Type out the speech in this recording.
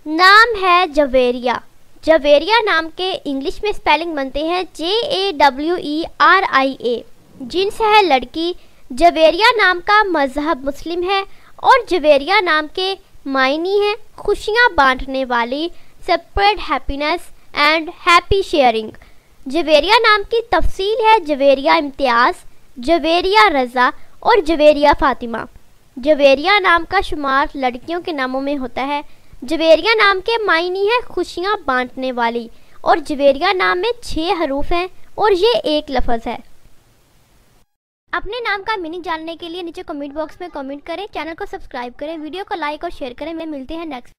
नाम है जवेरिया। जवेरिया नाम के इंग्लिश में स्पेलिंग बनते हैं JAWERIA। जिन्स है लड़की। जवेरिया नाम का मजहब मुस्लिम है और जवेरिया नाम के मायनी है खुशियाँ बांटने वाली, spread happiness and happy sharing. Javeria नाम की तफसील है जवेरिया इम्तियाज़, जवेरिया रज़ा और जवेरिया फ़ातिमा। जवेरिया नाम का शुमार लड़कियों के नामों में होता है। जवेरिया नाम के मायनी है खुशियाँ बांटने वाली और जवेरिया नाम में 6 हरूफ हैं और ये एक लफ्ज़ है। अपने नाम का मीनिंग जानने के लिए नीचे कमेंट बॉक्स में कमेंट करें, चैनल को सब्सक्राइब करें, वीडियो को लाइक और शेयर करें। मिलते हैं नेक्स्ट